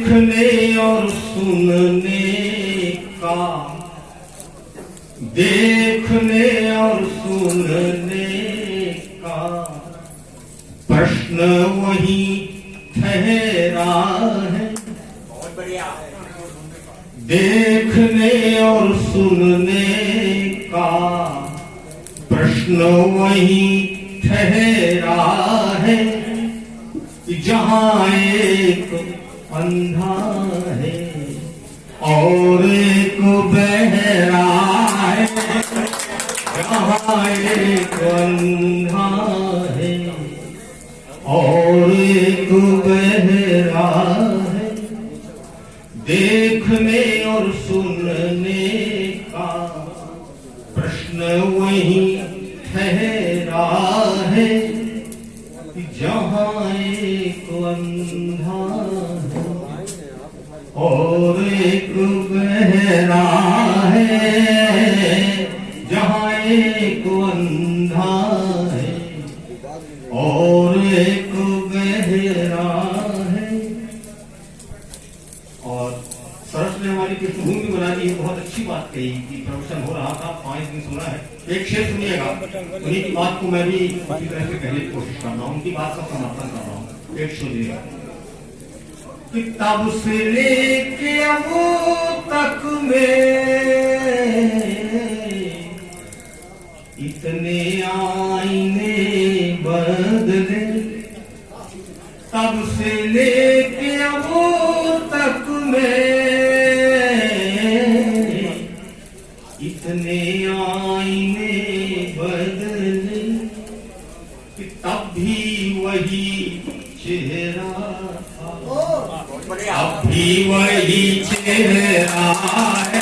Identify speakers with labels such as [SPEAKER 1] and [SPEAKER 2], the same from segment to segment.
[SPEAKER 1] देखने और सुनने का, देखने और सुनने का प्रश्न वही ठहरा है।
[SPEAKER 2] बहुत बढ़िया।
[SPEAKER 1] देखने और सुनने का प्रश्न वही ठहरा है, जहां एक अंधा है और एक बहरा है, जहां एक अंधा है और एक बहरा है। देखने और सुनने का प्रश्न वही ठहरा है, जहां एक अंधा है और एक बहरा है, जहां एक अंधा है और एक बहरा है। और सरस ने हमारी पृष्ठभूमि बना दी, बहुत अच्छी बात कही कि प्रवचन हो रहा था, 5 दिन सुना है। एक शेर सुनिएगा, उन्हीं की बात को मैं भी उसी तरह से कहने की कोशिश कर रहा हूँ, उनकी बात का समर्थन कर रहा हूँ। एक सुनिएगा कि तब से लेके अब तक में इतने आईने बदले, तब से लेके अब तक में इतने आईने बदले, कि तब भी वही चेहरा था, अब भी वही चेहरा है,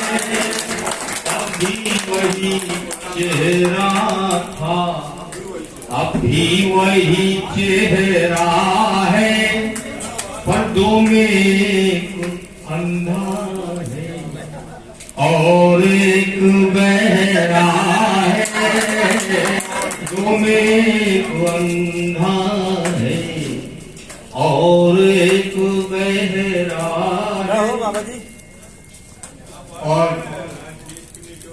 [SPEAKER 1] तब भी वही चेहरा था, अब भी वही चेहरा है, पर्दों में एक अंधा है और एक बहरा है, दो में एक अंधा है और एक बहरा है। और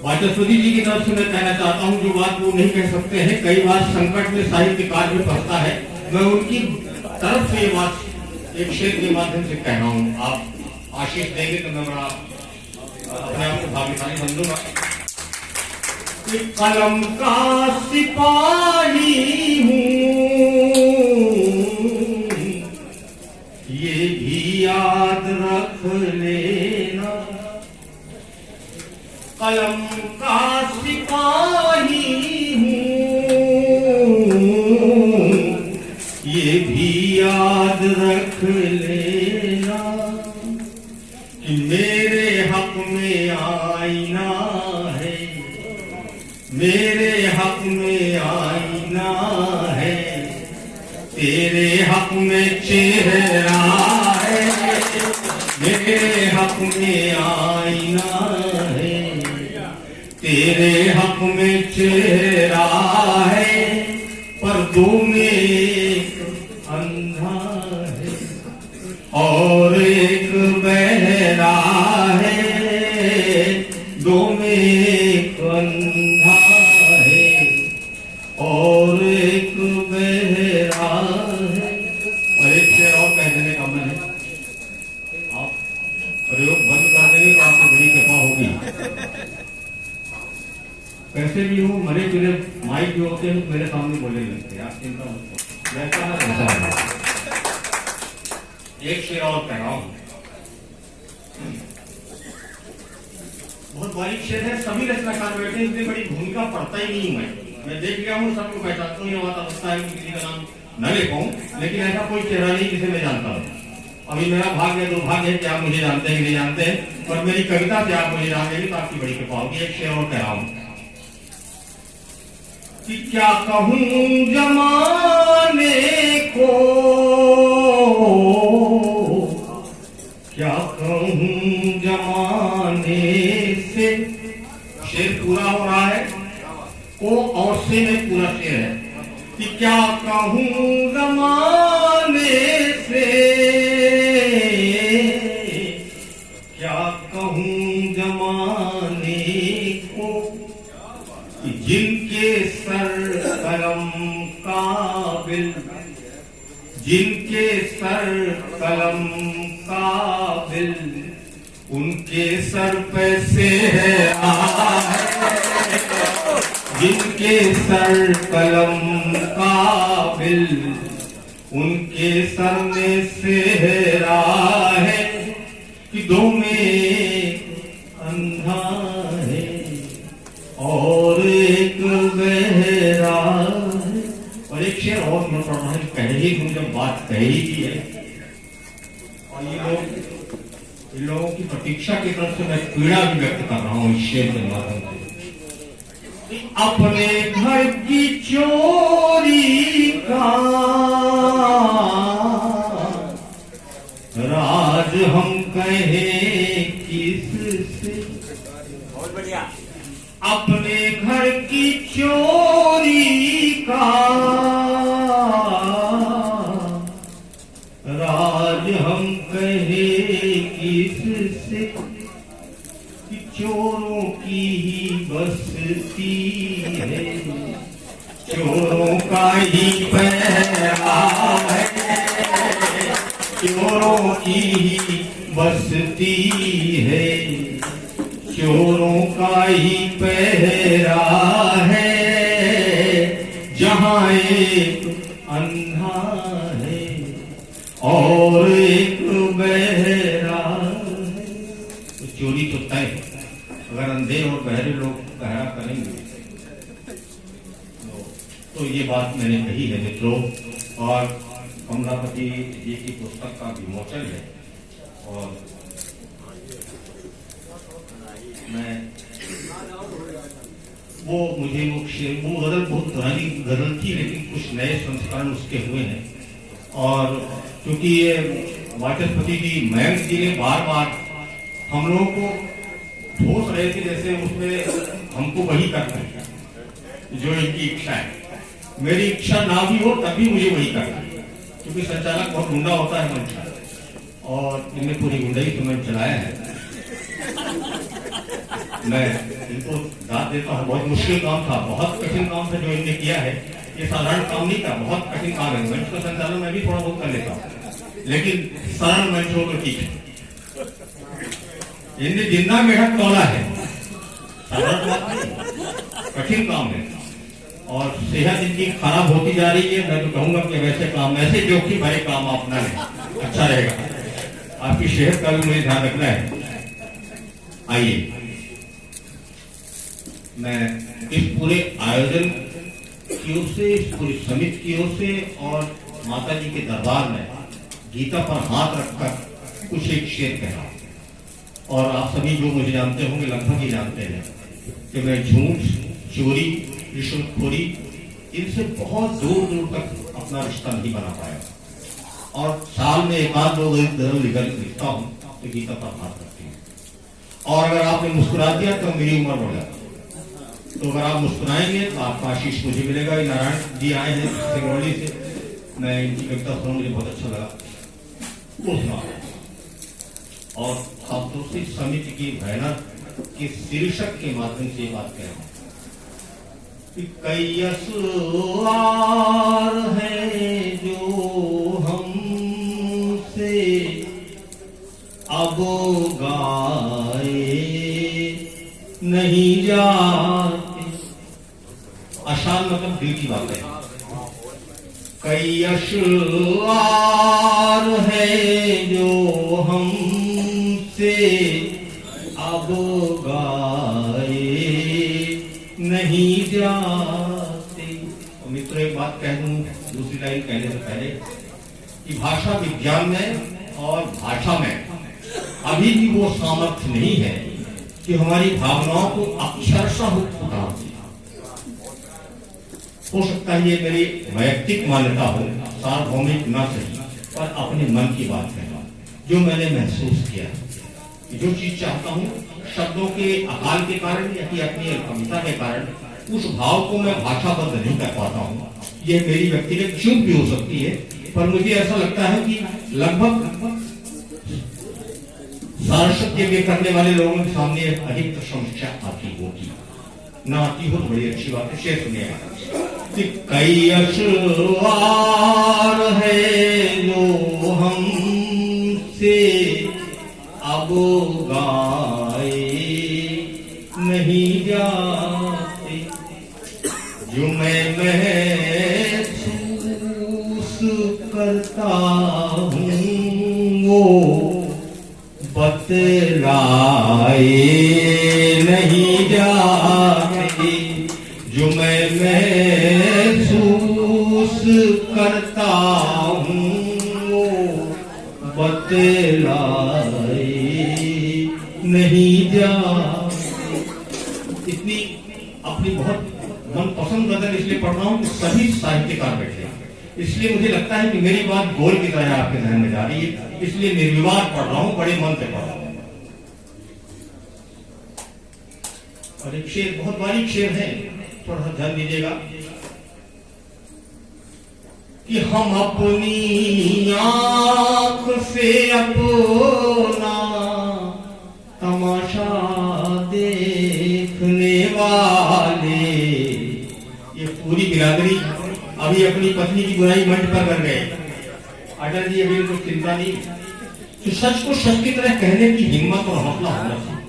[SPEAKER 1] वाचस्पति जी की तरफ से मैं कहना चाहता हूं, जो बात वो नहीं कह सकते हैं, कई बार संकट में साहित्यकार भी फंसता है, मैं उनकी तरफ से ये बात एक शेर के माध्यम से कह रहा हूं। आप आशीष देंगे तो मैं बड़ा अपने आप को भाग्यशाली समझूंगा। कलम का सिपाही हूं, ये भी याद रख लेना, कलम का सिपाही हूं, ये भी याद रख लेना, कि मेरे हक में आईना है, मेरे हक में आईना है, तेरे हक में चेहरा है, मेरे हक में आईना है, तेरे हक में चेहरा है, पर्दों में एक अंधा है और एक बहरा है, दो में एक अंधा है और एक बहरा है। और एक शेर और कह देने का मन है, आप प्रयोग बंद कर देंगे तो आपको बड़ी कृपा होगी। कैसे भी हो, मरे जुले माइक जो होते हैं मेरे सामने बोले लगते हैं, आप चिंता मत करो, वैसा ना वैसा है। एक शेर और कह रहा हूं, बहुत बारीक शेर है, सभी रचनाकार बैठे हैं, इसलिए बड़ी भूमिका पढ़ता ही नहीं मैं देख लिया हूँ, सबको पहचानता हूँ, ये बात अवस्था है किसी का नाम न ले पाऊं, लेकिन ऐसा कोई चेहरा नहीं जिसे मैं जानता हूँ। अभी मेरा भाग्य दुर्भाग्य है कि आप मुझे जानते हैं कि नहीं जानते हैं, और मेरी कविता से आप मुझे जान लेंगे तो आपकी बड़ी कृपा होगी। एक शेर और कह रहा हूं कि क्या कहूं जमाने को, क्या कहूं जमाने से, शेर पूरा हो रहा है, को और से में पूरा शेर है कि क्या कहूं जमाने से काबिल उनके सर पे सेहरा है, जिनके सर कलम काबिल उनके सर में सेहरा है, कि दो में अंधा है और एक बहरा है। और एक शेर और मैं पढ़ रहा हूं, पहले ही मुझे बात कही थी है, और इन लोगों की प्रतीक्षा की तरफ से मैं पीड़ा भी व्यक्त कर रहा हूं इस शेर के माध्यम से। अपने घर की चोरी का राज हम कहें किससे,
[SPEAKER 2] बहुत बढ़िया।
[SPEAKER 1] अपने घर की चोरी का राज हम कहें किससे, कि चोरों की ही बस्ती है, चोरों का ही पहरा है, चोरों की ही बस्ती है, चोरों का ही पहरा है, जहां एक अंधा है और एक बहरा है। तो चोरी तो तय है, अगर अंधे और बहरे लोग पहरा करेंगे तो ये बात मैंने कही है मित्रों। और कमलापति जी की पुस्तक का विमोचन है, और मैं वो गजल बहुत पुरानी गजल थी, लेकिन कुछ नए संस्करण उसके हुए हैं। और क्योंकि ये वाचस्पति जी मयंक जी ने बार बार हम लोगों को ठोस रहे थे, जैसे उसमें हमको वही करना है जो इनकी इच्छा है। मेरी इच्छा ना भी हो तब भी मुझे वही करना है, क्योंकि संचालक बहुत गुंडा होता है मंच का, और इनने पूरी गुंडाई से मंच चलाया है। मैं इनको दाद देता हूँ, बहुत मुश्किल काम था, बहुत कठिन काम था जो इनने किया है। ये साधारण काम नहीं था, बहुत कठिन काम है। मंच का संचालन मैं भी थोड़ा बहुत कर लेता हूँ, लेकिन सरल मंच हो तो ठीक है। इनने जिंदा मेढक तोला है, साधारण बात नहीं, कठिन काम है। और सेहत इनकी खराब होती जा रही है। मैं तो कहूंगा कि वैसे काम, ऐसे जोखिम भरे काम अपना लें, अच्छा रहेगा। आपकी सेहत का भी मुझे ध्यान रखना है। आइए, मैं इस पूरे आयोजन की ओर से, इस पूरी समिति की ओर से और माता जी के दरबार में गीता पर हाथ रखकर कुछ एक शेर कह रहा हूं। और आप सभी जो मुझे जानते होंगे, लगभग ही जानते हैं कि मैं झूठ, चोरी, रिश्वतखोरी, इनसे बहुत दूर दूर तक अपना रिश्ता नहीं बना पाया। और साल में एक आध दो गजल लिखता हूं तो गीता पर हाथ रखती हूं। और अगर आपने मुस्कुरा दिया तो मेरी उम्र बढ़ जाती। तो अगर आप मुस्कुराएंगे तो आपका आशीष मुझे मिलेगा। नारायण जी आए हैं सिंगरौली से, मैं इनकी कविता सुना, मुझे बहुत अच्छा लगा वो सुना। और खासतौर से समिति की मेहनत के शीर्षक के माध्यम से बात कह रहा हूं। कई असवार है जो हमसे अब गाए नहीं जाते। आशान मतलब दिल की बात है। कई असवार है जो हमसे अब गाए नहीं जाते। और मित्रों, एक बात कह दूं दूसरी लाइन कहने से पहले, कि भाषा विज्ञान में और भाषा में अभी भी वो सामर्थ्य नहीं है कि हमारी भावनाओं को अक्षरशः उतार दे। हो सकता है ये मेरी वैयक्तिक मान्यता हो, सार्वभौमिक ना सही, पर अपने मन की बात कहना, जो मैंने महसूस किया, जो चीज चाहता हूं, शब्दों के अकाल के कारण या कि अपनी कविता के कारण उस भाव को मैं भाषाबद्ध नहीं कर पाता हूं। यह मेरी व्यक्तिगत चूक भी हो सकती है, पर मुझे ऐसा लगता है कि लगभग सारस्वत करने वाले लोगों के सामने अधिक समस्या आती होगी। ना आती हो तो बड़ी अच्छी बात है। शेर सुनिएगा। कई असवार है जो हमसे अब गाए नहीं जाते, जो मैं महसूस करता हूँ वो बतलाए नहीं जाते, जो मैं महसूस करता हूँ वो बतलाए नहीं जाते। इतनी अपनी बहुत मनपसंद गजल इसलिए पढ़ रहा हूँ कि सभी साहित्यकार बैठे हैं, इसलिए मुझे लगता है कि मेरी बात गोल की तरह आपके ध्यान में जा रही है, इसलिए निर्विवाद पढ़ रहा हूँ, बड़े मन से पढ़ रहा हूँ। और एक शेर, बहुत बारीक शेर है, थोड़ा सा ध्यान दीजिएगा कि हम अपनी आंख से अपना तमाशा देखने वाले, ये पूरी बिरादरी अभी अपनी पत्नी की बुराई मंच पर कर गए। अटल जी अभी उनको चिंता नहीं, तो सच को सच की तरह कहने की हिम्मत और हौसला होना चाहिए।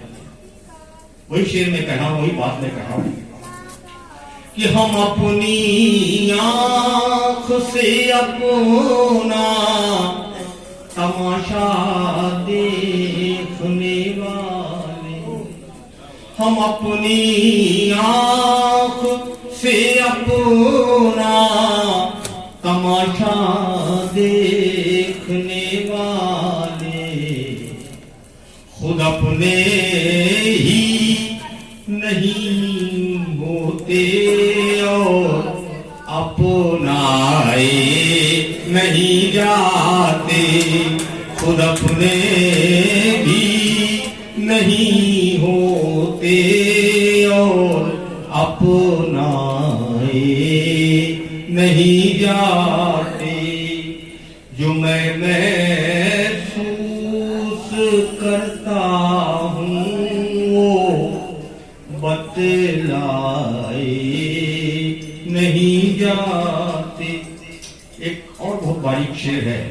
[SPEAKER 1] वही शेर में कहा, वही बात में कहा कि हम अपनी आंख से अपना तमाशा देखने वाले, हम अपनी आंख से अपना तमाशा देखने वाले, खुद अपने ही नहीं होते और अपनाए नहीं जाते, खुद अपने भी नहीं होते और अपनाए नहीं जाते, जो मैं महसूस करता हूँ वो बतलाए नहीं जाते। एक और बहुत बारीक शेर है,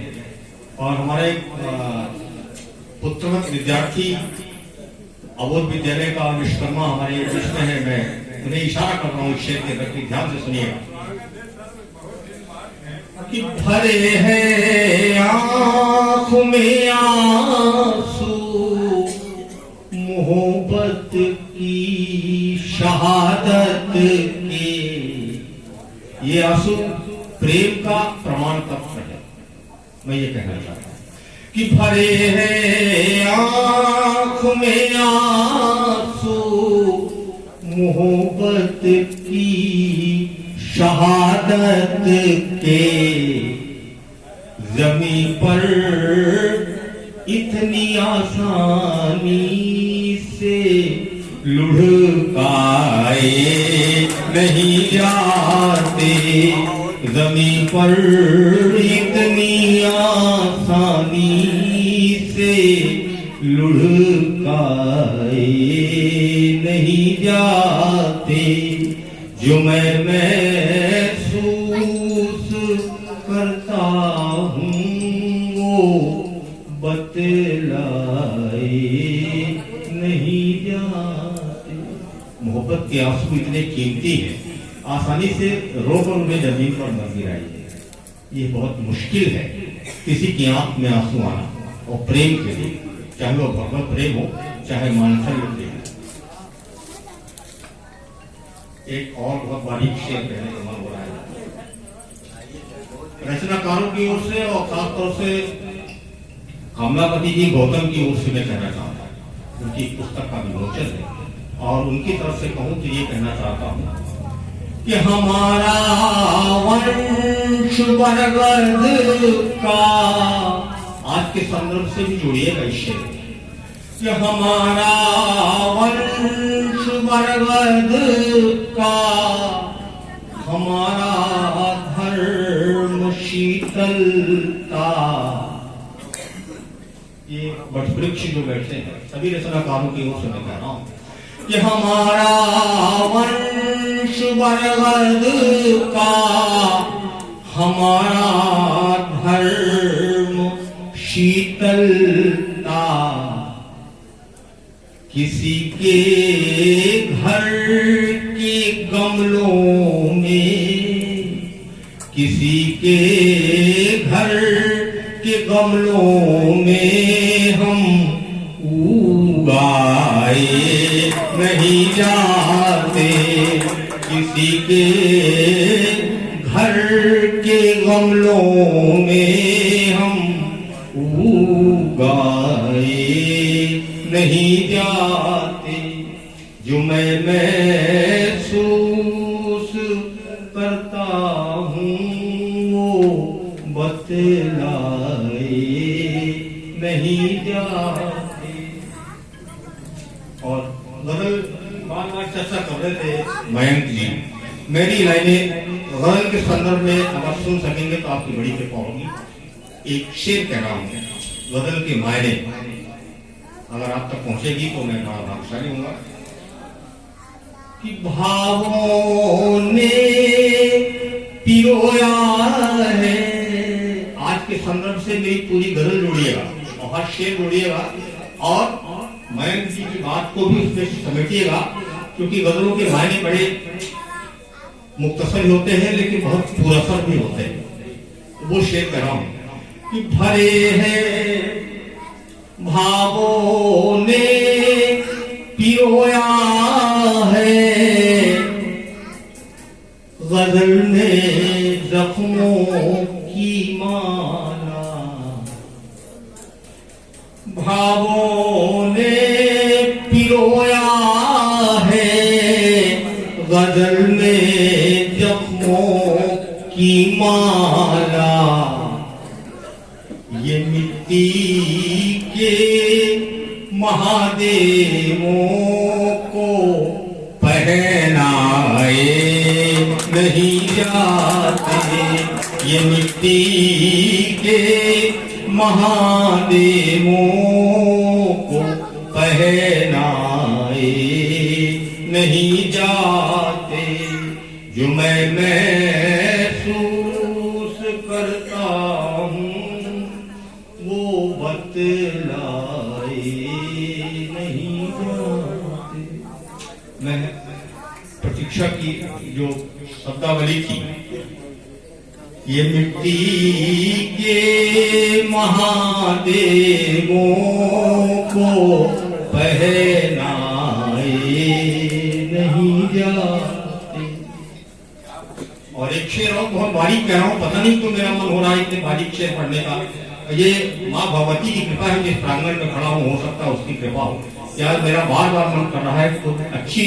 [SPEAKER 1] और हमारे पुत्रवत विद्यार्थी अबोध विद्यालय का विश्वकर्मा हमारे बीच में है, मैं उन्हें इशारा कर रहा हूँ शेर के प्रति, ध्यान से सुनिएगा कि भरे हैं आँख में आंसू मोहब्बत की शहादत के, ये आंसू प्रेम का प्रमाण पत्र है। मैं ये कहना चाहता हूँ कि भरे हैं आँख में आंसू मोहब्बत की शहादत के, जमी पर इतनी आसानी से लुढ़काए नहीं जाते, जमी पर इतनी आसानी से लुढ़काए नहीं जाते, जो मैं महसूस करता हूँ वो बतलाए नहीं जाते। मोहब्बत के आंसू इतने कीमती हैं, आसानी से रोक और उन्हें जमीन पर न गिराइए। ये बहुत मुश्किल है किसी की आंख में आंसू आना, और प्रेम के लिए, चाहे वो भगवत प्रेम हो चाहे मानसल्य प्रेम। एक और बहुत बारीक शेर कहने का मन हो रहा है रचनाकारों की ओर से, और खासतौर से कमलापति जी गौतम की ओर से मैं कहना चाहता हूँ। उनकी पुस्तक का विमोचन है, और उनकी तरफ से कहूँ तो ये कहना चाहता हूँ कि हमारा वंश बरगद का, आज के संदर्भ से भी जोड़िएगा इस शेर कि हमारा वंश बरगद का, हमारा धर्म शीतलता। ये वटवृक्ष जो बैठे हैं सभी रचनाकारों की ओर से मैं कह रहा हूं कि हमारा वंश बरगद का, हमारा धर्म शीतलता। किसी के घर के गमलों में, किसी के घर के गमलों में हम उगाए नहीं जाते। किसी के घर के गमलों में हम उगाए नहीं जाते। जो मैं महसूस करता हूँ वो बतलाए नहीं जाते। और गजल बार बार चर्चा कर रहे थे मयंक जी। मेरी लाइनें गजल के संदर्भ में अगर सुन सकेंगे तो आपकी बड़ी कृपा होगी। एक शेर कह रहा हूँ, गजल के मायने अगर आप तक पहुंचेगी तो मैं बड़ा भाग्यशाली हूंगा। कि भावों ने पिरोया है, आज के संदर्भ से मेरी पूरी गजल जोड़िएगा और हर शेर जोड़िएगा और मयंक जी की बात को भी उसमें समेटिएगा, क्योंकि गजलों के मायने बड़े मुख्तसर होते हैं लेकिन बहुत पुरअसर भी होते हैं। तो वो शेर कह रहा हूं कि भरे हैं भावों ने पिरोया है, गजल में जख्मों की माला। भावों ने पिरोया है, गजल में जख्मों की माला। ये मिट्टी के महादेवों को पहनाए नहीं जाते। ये मिट्टी के महादेवों को पहनाए नहीं जाते। जो मैं महसूस करता हूँ वो बतलाए नहीं जाते। मैं प्रतीक्षा की जो शब्दावली थी, ये मिट्टी के महादेवों को पहनाए नहीं जाते। और एक शेर और बहुत बारीक कह रहा हूं, पता नहीं क्यों मेरा मन हो रहा है इतने बारीक शेर पढ़ने का। ये माँ भगवती की कृपा है, जिस प्रांगण में खड़ा हूं हो सकता है उसकी कृपा हो। यार मेरा बार बार मन कर रहा है तो अच्छी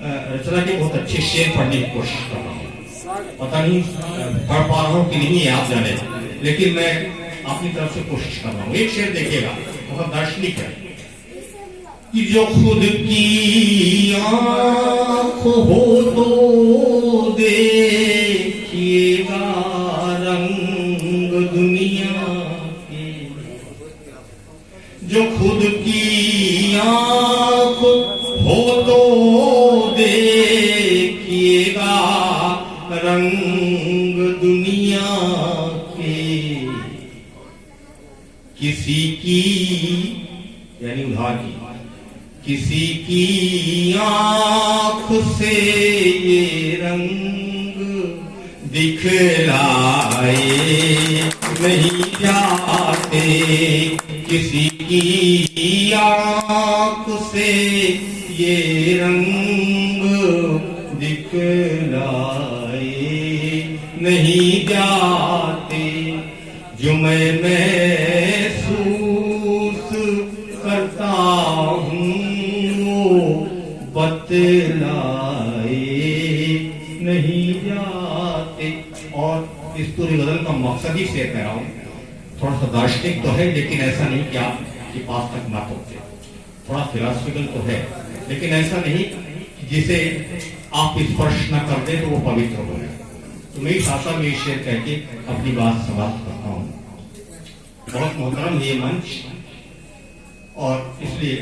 [SPEAKER 1] रचना के बहुत अच्छे शेर पढ़ने की कोशिश कर रहा हूँ। पता नहीं पढ़ पा रहा हूँ कि नहीं है, आप जाने, लेकिन मैं अपनी तरफ से कोशिश कर रहा हूँ। एक शेर देखिएगा, बहुत दार्शनिक है कि जो खुद की आँख हो तो देखिएगा रंग दुनिया के। जो खुद की आँख हो तो देखिएगा रंग दुनिया के। किसी की यानी उधार की, किसी की आँख से ये रंग दिखलाए नहीं जाते। किसी की आँख से ये रंग दिखलाए नहीं जाते। जो मैं महसूस करता हूँ वो बतलाए नहीं जाते। और इस पूरी गजल का मकसद ही से कह रहा हूँ, थोड़ा सा दार्शनिक तो है लेकिन ऐसा नहीं कि आपके पास तक ना पहुंचे। थोड़ा फिलॉसफिकल तो है लेकिन ऐसा नहीं जिसे आप स्पर्श न कर दे तो वो पवित्र हो जाए। तो मेरी आशा में शेर कह के अपनी बात समाप्त करता हूँ। बहुत मोहतरम ये मंच, और इसलिए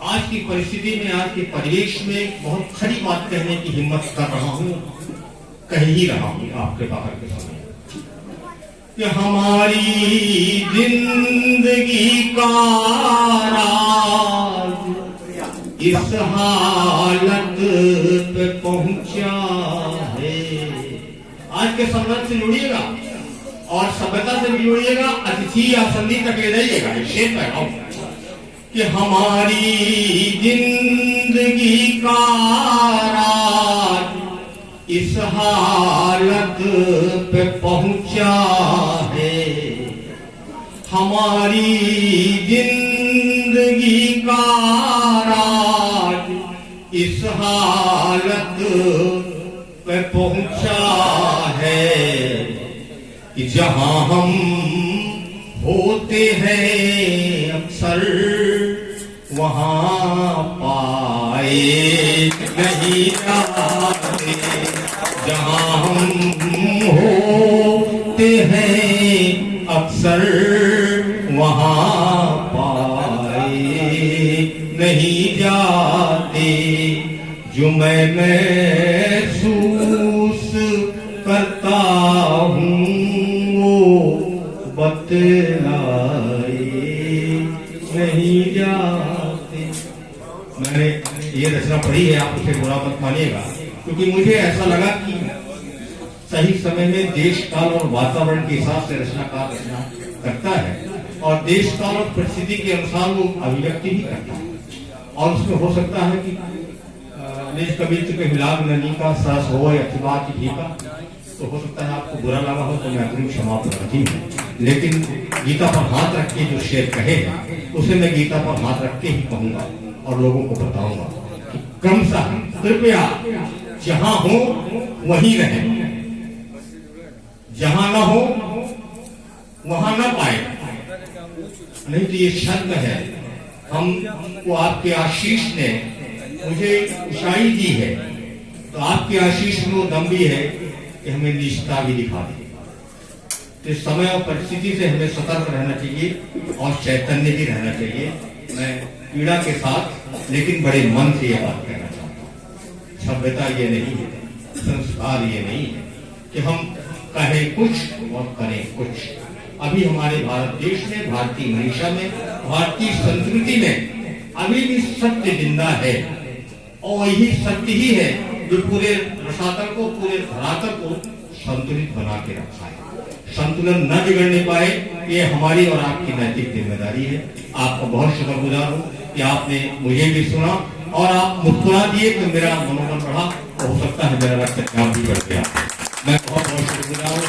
[SPEAKER 1] आज की परिस्थिति में, आज के परिवेश में बहुत खरी बात कहने की हिम्मत कर रहा हूँ, कह ही रहा हूँ आपके बाहर के समय कि हमारी जिंदगी का राज इस हालत पे पहुंचा है। आज के संदर्भ से जुड़िएगा और सभ्यता से भी जुड़िएगा, अतिथि या संधि तक ले जाइएगा। शेर पैगाम कि हमारी जिंदगी का राज इस हालत पे पहुंचा है। हमारी जिंदगी का राज इस हालत पे पहुंचा है कि जहां हम होते हैं अक्सर वहां पाए नहीं जाते। जहां हम होते हैं अक्सर वहां पाए नहीं जाते। जो मैं महसूस करता हूँ बतलाए नहीं जाते। मैंने ये रचना पढ़ी है, आप उसे बुरा मत मानिएगा, क्योंकि मुझे ऐसा लगा कि सही समय में देश काल और वातावरण के हिसाब से रचनाकार रचना करता है और देश काल और परिस्थिति के अनुसार वो अभिव्यक्ति भी करता है। और उसमें हो सकता है कि निज कवित्व के मिलाग ननी का सरस हो या अतिवा की भीका, तो हो सकता है आपको बुरा लगा हो, तो मैं अपनी क्षमा प्रार्थी हूँ। लेकिन गीता पर हाथ रख के जो शेर कहे हैं उसे मैं गीता पर हाथ रख के ही कहूंगा और लोगों को बताऊंगा कि क्रमशः कृपया जहां हो वहीं रहे, जहां ना हो वहां ना पाए। नहीं तो ये शर्त है, हमको आपके आशीष ने मुझे ऊंचाई दी है, तो आपके आशीष में वो दम भी है कि हमें निष्ठा भी दिखा दी। तो इस समय और परिस्थिति से हमें सतर्क रहना चाहिए और चैतन्य भी रहना चाहिए। मैं पीड़ा के साथ लेकिन बड़े मन से यह बात कहना चाहता हूँ। सभ्यता ये नहीं है, संस्कार ये नहीं है कि हम कहें कुछ और करें कुछ। अभी हमारे भारत देश में, भारतीय मनीषा में, भारतीय संस्कृति में अभी भी सत्य जिंदा है और यही सत्य ही है जो पूरे रसातल को, पूरे धरातल को संतुलित बना के रखा है। संतुलन न बिगड़ने पाए, ये हमारी और आपकी नैतिक जिम्मेदारी है। आपका बहुत शुक्रगुजार हूँ कि आपने मुझे भी सुना और आप मुस्कुरा दिए तो मेरा मनोबल बढ़ा, तो हो सकता है मेरा रक्तचाप भी बढ़ गया। मैं बहुत बहुत शुक्रगुजार हूँ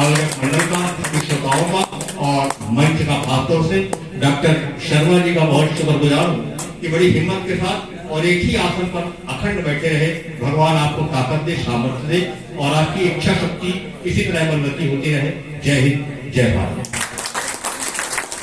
[SPEAKER 1] आयोजक मंडल का, श्रोताओं का और मंच का खासतौर से डॉक्टर शर्मा जी का बहुत शुक्रगुजार हूँ कि बड़ी हिम्मत के साथ और एक ही आसन पर अखंड बैठे रहे। भगवान आपको ताकत दे, सामर्थ्य दे और आपकी इच्छा शक्ति इसी तरह बलवती होती रहे। जय हिंद, जय भारत।